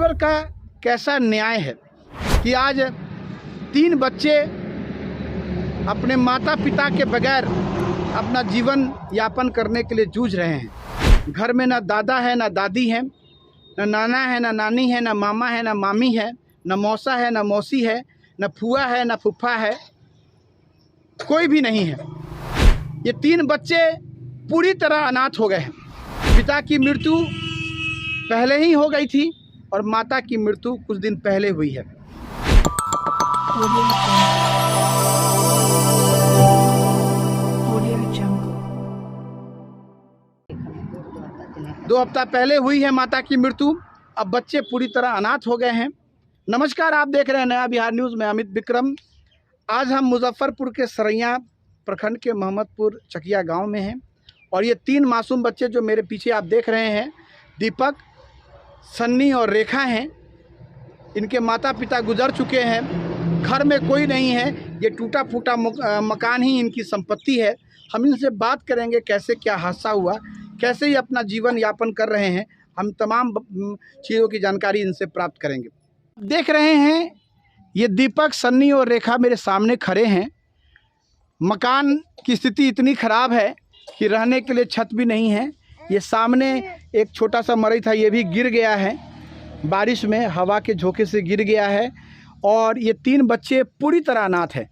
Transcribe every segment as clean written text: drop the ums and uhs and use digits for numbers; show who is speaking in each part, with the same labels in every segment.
Speaker 1: ईश्वर का कैसा न्याय है कि आज 3 बच्चे अपने माता पिता के बगैर अपना जीवन यापन करने के लिए जूझ रहे हैं। घर में ना दादा है, ना दादी है, ना नाना है, ना नानी है, ना मामा है, ना मामी है, ना मौसा है, ना मौसी है, ना फूआ है, ना फूफा है, कोई भी नहीं है। ये 3 बच्चे पूरी तरह अनाथ हो गए हैं। पिता की मृत्यु पहले ही हो गई थी और माता की मृत्यु कुछ दिन पहले हुई है। दो हफ्ता पहले हुई है माता की मृत्यु। अब बच्चे पूरी तरह अनाथ हो गए हैं। नमस्कार, आप देख रहे हैं नया बिहार न्यूज़ में अमित विक्रम। आज हम मुजफ्फरपुर के सरैया प्रखंड के मोहम्मदपुर चकिया गांव में हैं और ये 3 मासूम बच्चे जो मेरे पीछे आप देख रहे हैं, दीपक, सन्नी और रेखा हैं। इनके माता पिता गुजर चुके हैं। घर में कोई नहीं है। ये टूटा फूटा मकान ही इनकी संपत्ति है। हम इनसे बात करेंगे कैसे क्या हादसा हुआ, कैसे ये अपना जीवन यापन कर रहे हैं। हम तमाम चीज़ों की जानकारी इनसे प्राप्त करेंगे। देख रहे हैं ये दीपक, सन्नी और रेखा मेरे सामने खड़े हैं। मकान की स्थिति इतनी ख़राब है कि रहने के लिए छत भी नहीं है। ये सामने एक छोटा सा मरई था, ये भी गिर गया है, बारिश में हवा के झोंके से गिर गया है। और ये 3 बच्चे पूरी तरह अनाथ हैं।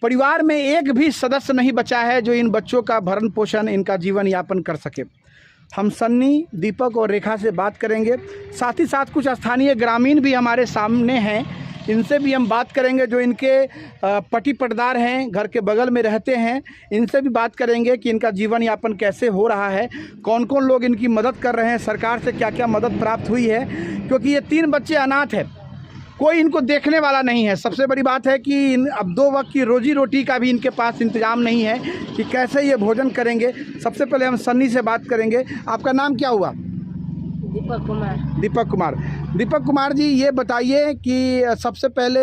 Speaker 1: परिवार में एक भी सदस्य नहीं बचा है जो इन बच्चों का भरण पोषण, इनका जीवन यापन कर सके। हम सन्नी, दीपक और रेखा से बात करेंगे। साथ ही साथ कुछ स्थानीय ग्रामीण भी हमारे सामने हैं, इनसे भी हम बात करेंगे जो इनके पटी पटदार हैं, घर के बगल में रहते हैं। इनसे भी बात करेंगे कि इनका जीवन यापन कैसे हो रहा है, कौन कौन लोग इनकी मदद कर रहे हैं, सरकार से क्या क्या मदद प्राप्त हुई है। क्योंकि ये 3 बच्चे अनाथ हैं, कोई इनको देखने वाला नहीं है। सबसे बड़ी बात है कि अब 2 वक्त की रोजी रोटी का भी इनके पास इंतजाम नहीं है कि कैसे ये भोजन करेंगे। सबसे पहले हम सन्नी से बात करेंगे। आपका नाम क्या हुआ?
Speaker 2: दीपक कुमार।
Speaker 1: दीपक कुमार। दीपक कुमार जी, ये बताइए कि सबसे पहले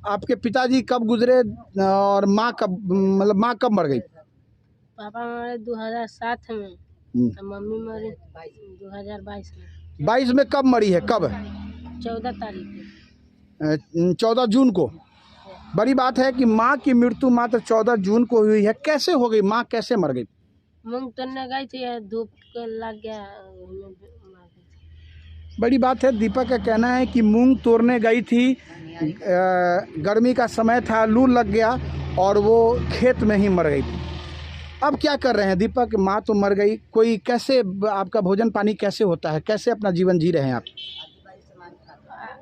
Speaker 1: आपके पिताजी कब गुजरे और माँ कब मर गई?
Speaker 2: पापा मरे 2007 में, मम्मी मरी 2022 में।
Speaker 1: 22 में कब मरी है? कब?
Speaker 2: 14 तारीख को।
Speaker 1: 14 जून को। बड़ी बात है कि माँ की मृत्यु मात्र 14 जून को हुई है। कैसे हो गई? माँ कैसे मर गई?
Speaker 2: मूंग तोड़ने गई थी, धूप लग गया।
Speaker 1: बड़ी बात है। दीपक का कहना है कि मूंग तोड़ने गई थी, गर्मी का समय था, लू लग गया और वो खेत में ही मर गई। अब क्या कर रहे हैं दीपक? माँ तो मर गई, कोई कैसे आपका भोजन पानी कैसे होता है? कैसे अपना जीवन जी रहे हैं आप?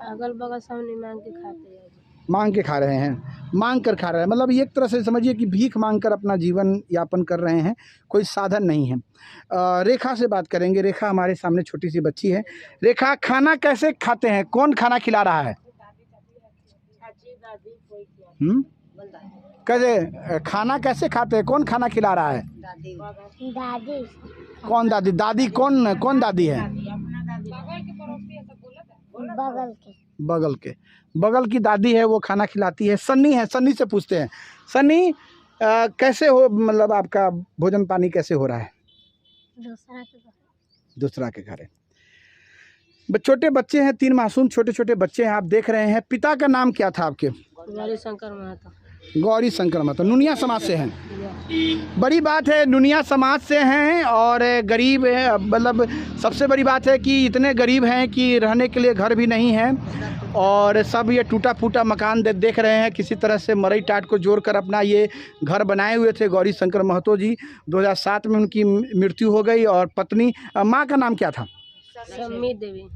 Speaker 2: अगल बगल सब नहीं मांग के खाते हैं।
Speaker 1: मांग के खा रहे हैं, मांग कर खा रहे हैं। मतलब एक तरह से समझिए कि भीख मांग कर अपना जीवन यापन कर रहे हैं, कोई साधन नहीं है। रेखा से बात करेंगे। रेखा हमारे सामने छोटी सी बच्ची है। रेखा, खाना कैसे खाते हैं? कौन खाना खिला रहा है? कैसे खाना कैसे खाते हैं? कौन खाना खिला रहा है?
Speaker 2: दादी।
Speaker 1: कौन दादी? दादी कौन दादी है? बगल की दादी है, वो खाना खिलाती है। सन्नी है, सन्नी से पूछते हैं। सन्नी, कैसे हो, मतलब आपका भोजन पानी कैसे हो रहा है? दूसरा के घर है। छोटे बच्चे हैं, 3 मासूम छोटे छोटे बच्चे हैं, आप देख रहे हैं। पिता का नाम क्या था आपके?
Speaker 2: गौरी शंकर महतो।
Speaker 1: गौरी शंकर महतो। नुनिया समाज से हैं। बड़ी बात है, नुनिया समाज से हैं और गरीब है। मतलब सबसे बड़ी बात है कि इतने गरीब हैं कि रहने के लिए घर भी नहीं है और सब ये टूटा फूटा मकान देख रहे हैं। किसी तरह से मरई टाट को जोड़कर अपना ये घर बनाए हुए थे गौरी शंकर महतो जी। 2007 में उनकी मृत्यु हो गई। और पत्नी, माँ का नाम क्या था?
Speaker 2: सम्मी देवी।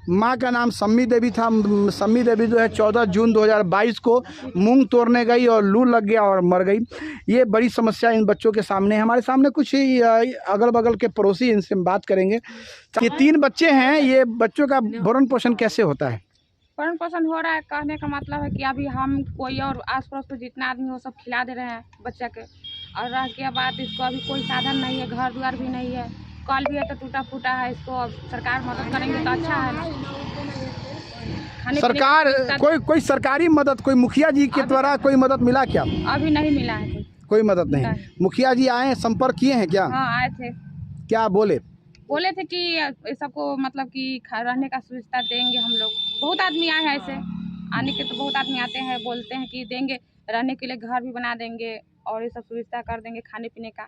Speaker 1: माँ का नाम सम्मी देवी था। सम्मी देवी जो है 14 जून 2022 को मूंग तोड़ने गई और लू लग गया और मर गई। ये बड़ी समस्या इन बच्चों के सामने है। हमारे सामने कुछ अगल बगल के पड़ोसी, इनसे हम बात करेंगे। ये 3 बच्चे हैं, ये बच्चों का भरण पोषण कैसे होता है?
Speaker 3: भरण पोषण हो रहा है। कहने का मतलब है कि अभी हम कोई और आस पड़ोस को जितना आदमी हो सब खिला दे रहे हैं बच्चा के। और रह के बाद इसको अभी कोई साधन नहीं है, घर द्वार भी नहीं है, कल भी है तो टूटा फूटा है। इसको अब सरकार मदद करेंगे तो अच्छा है।
Speaker 1: सरकार कोई सरकारी मदद, कोई मुखिया जी के द्वारा कोई मदद मिला क्या?
Speaker 3: अभी नहीं मिला है।
Speaker 1: कोई मदद नहीं। मुखिया जी आए, संपर्क किए हैं क्या?
Speaker 3: हाँ, आए थे।
Speaker 1: क्या बोले?
Speaker 3: बोले थे कि ये सबको मतलब कि रहने का सुविधा देंगे हम लोग। बहुत आदमी आए हैं ऐसे, आने के तो बहुत आदमी आते हैं, बोलते हैं कि देंगे, रहने के लिए घर भी बना देंगे और ये सब सुविधा कर देंगे खाने पीने का।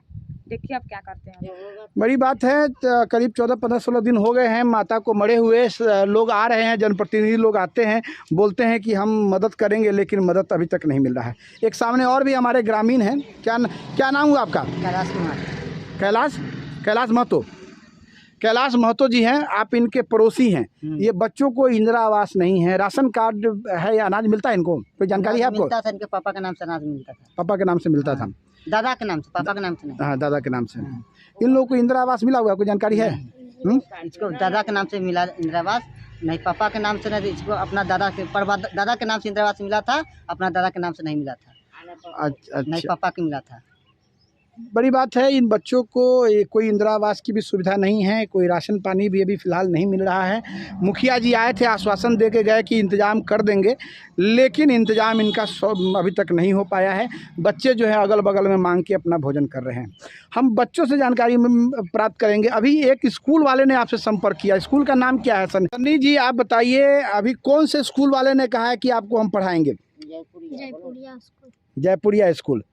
Speaker 3: देखिए अब क्या करते हैं।
Speaker 1: बड़ी बात है, करीब 14-15-16 दिन हो गए हैं माता को मरे हुए। लोग आ रहे हैं, जनप्रतिनिधि लोग आते हैं, बोलते हैं कि हम मदद करेंगे, लेकिन मदद अभी तक नहीं मिल रहा है। एक सामने और भी हमारे ग्रामीण हैं। क्या नाम हुआ आपका?
Speaker 2: कैलाश कुमार।
Speaker 1: कैलाश महतो। कैलाश महतो जी हैं, आप इनके पड़ोसी हैं। ये बच्चों को इंदिरा आवास नहीं है, राशन कार्ड है या अनाज मिलता है इनको? कोई जानकारी है आपको?
Speaker 2: मिलता था, इनके पापा के नाम से अनाज मिलता था।
Speaker 1: पापा के नाम से मिलता था?
Speaker 2: दादा के नाम से, पापा के नाम से नहीं।
Speaker 1: हाँ, दादा के नाम से। इन लोगों को इंदिरा आवास मिला हुआ, कोई जानकारी है?
Speaker 2: इसको दादा के नाम से मिला इंदिरा आवास, नहीं पापा के नाम से नहीं। इसको अपना दादा के नाम से इंदिरा आवास मिला था, अपना दादा के नाम से नहीं मिला था। नहीं, पापा के मिला था।
Speaker 1: बड़ी बात है, इन बच्चों को कोई इंदिरा आवास की भी सुविधा नहीं है, कोई राशन पानी भी अभी फ़िलहाल नहीं मिल रहा है। मुखिया जी आए थे, आश्वासन दे के गए कि इंतज़ाम कर देंगे, लेकिन इंतज़ाम इनका अभी तक नहीं हो पाया है। बच्चे जो है अगल बगल में मांग के अपना भोजन कर रहे हैं। हम बच्चों से जानकारी प्राप्त करेंगे। अभी एक स्कूल वाले ने आपसे संपर्क किया, स्कूल का नाम क्या है? सन्नी जी आप बताइए, अभी कौन से स्कूल वाले ने कहा है कि आपको हम पढ़ाएँगे? जयपुरिया स्कूल।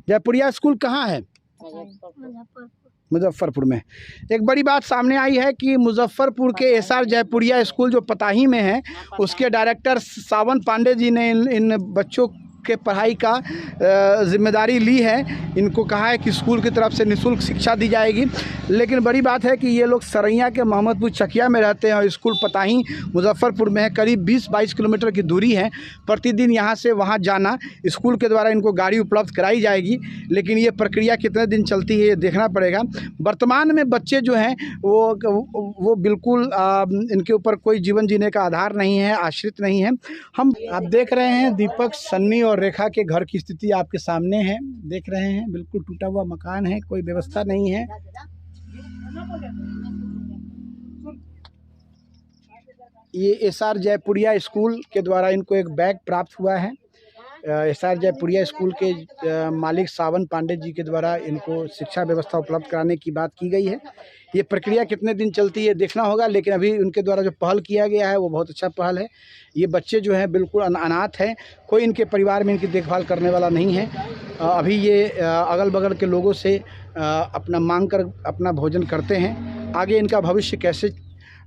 Speaker 1: जयपुरिया स्कूल कहाँ है? मुजफ्फरपुर में। एक बड़ी बात सामने आई है कि मुजफ्फरपुर के एसआर जयपुरिया स्कूल जो पताही में है, उसके डायरेक्टर सावन पांडे जी ने इन बच्चों के पढ़ाई का जिम्मेदारी ली है। इनको कहा है कि स्कूल की तरफ से निःशुल्क शिक्षा दी जाएगी। लेकिन बड़ी बात है कि ये लोग सरैया के मोहम्मदपुर चकिया में रहते हैं और स्कूल पताही मुजफ्फरपुर में है। करीब 20-22 किलोमीटर की दूरी है। प्रतिदिन यहाँ से वहाँ जाना, स्कूल के द्वारा इनको गाड़ी उपलब्ध कराई जाएगी, लेकिन ये प्रक्रिया कितने दिन चलती है ये देखना पड़ेगा। वर्तमान में बच्चे जो हैं वो बिल्कुल इनके ऊपर कोई जीवन जीने का आधार नहीं है, आश्रित नहीं है। आप देख रहे हैं दीपक, सन्नी और रेखा के घर की स्थिति आपके सामने है, देख रहे हैं। बिल्कुल टूटा हुआ मकान है, कोई व्यवस्था नहीं है। ये एसआर जयपुरिया स्कूल के द्वारा इनको एक बैग प्राप्त हुआ है। एसआर जयपुरिया स्कूल के मालिक सावन पांडे जी के द्वारा इनको शिक्षा व्यवस्था उपलब्ध कराने की बात की गई है। ये प्रक्रिया कितने दिन चलती है देखना होगा, लेकिन अभी उनके द्वारा जो पहल किया गया है वो बहुत अच्छा पहल है। ये बच्चे जो हैं बिल्कुल अनाथ हैं, कोई इनके परिवार में इनकी देखभाल करने वाला नहीं है। अभी ये अगल बगल के लोगों से अपना मांग कर अपना भोजन करते हैं। आगे इनका भविष्य कैसे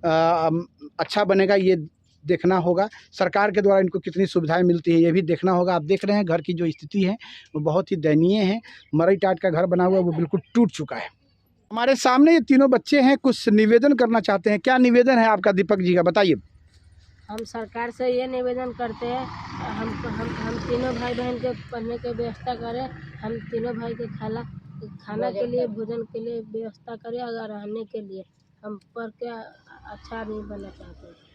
Speaker 1: अच्छा बनेगा ये देखना होगा। सरकार के द्वारा इनको कितनी सुविधाएं मिलती है ये भी देखना होगा। आप देख रहे हैं घर की जो स्थिति है वो बहुत ही दयनीय है। मरई टाट का घर बना हुआ वो बिल्कुल टूट चुका है। हमारे सामने ये तीनों बच्चे हैं, कुछ निवेदन करना चाहते हैं। क्या निवेदन है आपका दीपक जी का, बताइए।
Speaker 2: हम सरकार से ये निवेदन करते हैं, हम तीनों भाई बहन के पढ़ने की व्यवस्था करें। हम तीनों भाई के खाना के लिए, भोजन के लिए व्यवस्था करें। अगर रहने के लिए हम पढ़ के अच्छा आदमी बनना चाहते हैं।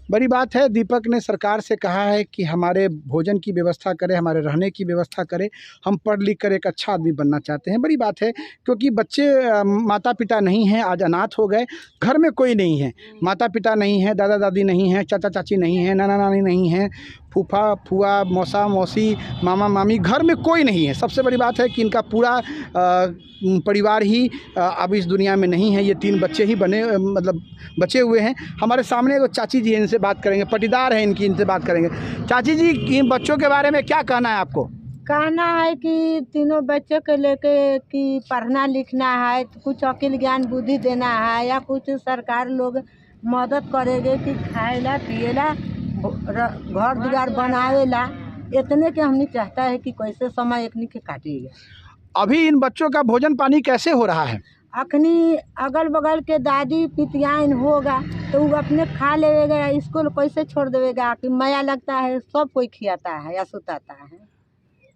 Speaker 1: बड़ी बात है, दीपक ने सरकार से कहा है कि हमारे भोजन की व्यवस्था करें, हमारे रहने की व्यवस्था करें। हम पढ़ लिख कर एक अच्छा आदमी बनना चाहते हैं। बड़ी बात है, क्योंकि बच्चे माता पिता नहीं हैं, आज अनाथ हो गए। घर में कोई नहीं है, माता पिता नहीं है, दादा दादी नहीं है, चाचा चाची नहीं है, नाना नानी नहीं है, फूफा फुआ, मौसा मौसी, मामा मामी, घर में कोई नहीं है। सबसे बड़ी बात है कि इनका पूरा परिवार ही अब इस दुनिया में नहीं है। ये तीन बच्चे ही बचे हुए हैं। हमारे सामने एक चाची जी हैं, इनसे बात करेंगे, पटीदार हैं इनकी, इनसे बात करेंगे। चाची जी, इन बच्चों के बारे में क्या कहना है आपको?
Speaker 4: कहना है कि तीनों बच्चों को लेके कि पढ़ना लिखना है, तो कुछ अकिल ज्ञान बुद्धि देना है, या कुछ सरकार लोग मदद करेंगे कि खाएला पिएला, घर दुआर बनावेला। इतने के हमने चाहता है कि कैसे समय एकनी के काटिएगा।
Speaker 1: अभी इन बच्चों का भोजन पानी कैसे हो रहा है?
Speaker 4: अखनी अगल बगल के दादी पितियाइन होगा तो वो अपने खा लेगा, स्कूल कैसे छोड़ देगा कि माया लगता है, सब कोई खिलाता है या सुताता है।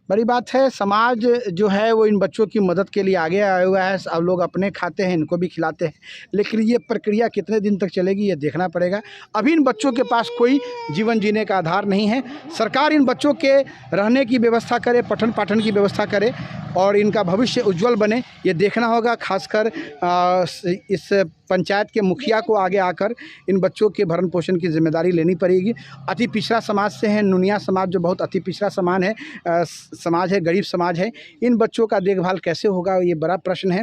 Speaker 1: बड़ी बात है, समाज जो है वो इन बच्चों की मदद के लिए आगे आया हुआ है। अब लोग अपने खाते हैं, इनको भी खिलाते हैं, लेकिन ये प्रक्रिया कितने दिन तक चलेगी ये देखना पड़ेगा। अभी इन बच्चों के पास कोई जीवन जीने का आधार नहीं है। सरकार इन बच्चों के रहने की व्यवस्था करे, पठन पाठन की व्यवस्था करे, और इनका भविष्य उज्जवल बने, ये देखना होगा। खासकर इस पंचायत के मुखिया को आगे आकर इन बच्चों के भरण पोषण की जिम्मेदारी लेनी पड़ेगी। अति पिछड़ा समाज से है नुनिया समाज, जो बहुत अति पिछड़ा समाज है, गरीब समाज है। इन बच्चों का देखभाल कैसे होगा, ये बड़ा प्रश्न है।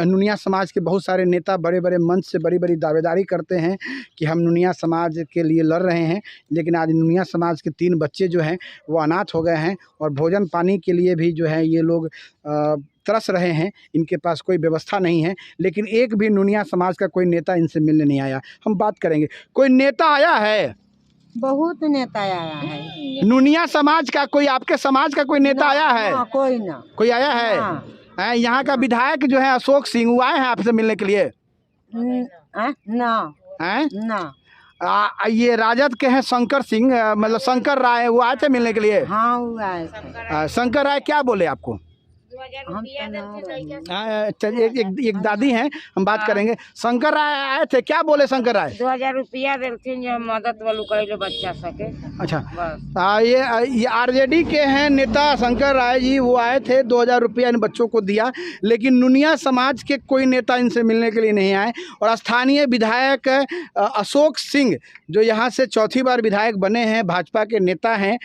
Speaker 1: नुनिया समाज के बहुत सारे नेता बड़े बड़े मंच से बड़ी बड़ी दावेदारी करते हैं कि हम नुनिया समाज के लिए लड़ रहे हैं, लेकिन आज नुनिया समाज के 3 बच्चे जो हैं वो अनाथ हो गए हैं और भोजन पानी के लिए भी जो है ये लोग तरस रहे हैं। इनके पास कोई व्यवस्था नहीं है, लेकिन एक भी नुनिया समाज का कोई नेता इनसे मिलने नहीं आया। हम बात करेंगे, कोई नेता आया है?
Speaker 4: बहुत नेता आया है।
Speaker 1: नुनिया समाज का कोई, आपके समाज का कोई नेता आया है?
Speaker 4: कोई ना,
Speaker 1: कोई आया है?
Speaker 4: हाँ।
Speaker 1: यहाँ का विधायक जो है अशोक सिंह, वो आए हैं आपसे मिलने के लिए?
Speaker 4: ना
Speaker 1: हैं?
Speaker 4: ना।
Speaker 1: ये राजद के हैं शंकर सिंह, मतलब शंकर राय, वो आए थे मिलने के लिए?
Speaker 4: हाँ वो आए थे।
Speaker 1: शंकर राय क्या बोले आपको?
Speaker 4: हम
Speaker 1: चलिए, एक दादी हैं, हम बात करेंगे। शंकर राय आए थे, क्या बोले शंकर राय?
Speaker 5: 2000 रुपया देलथिन जो मदद वालू करे बच्चा सके।
Speaker 1: अच्छा,
Speaker 5: बस।
Speaker 1: ये आरजेडी के हैं नेता शंकर राय जी, वो आए थे, 2000 रुपया इन बच्चों को दिया, लेकिन नुनिया समाज के कोई नेता इनसे मिलने के लिए नहीं आए। और स्थानीय विधायक अशोक सिंह, जो यहाँ से चौथी बार विधायक बने हैं, भाजपा के नेता हैं,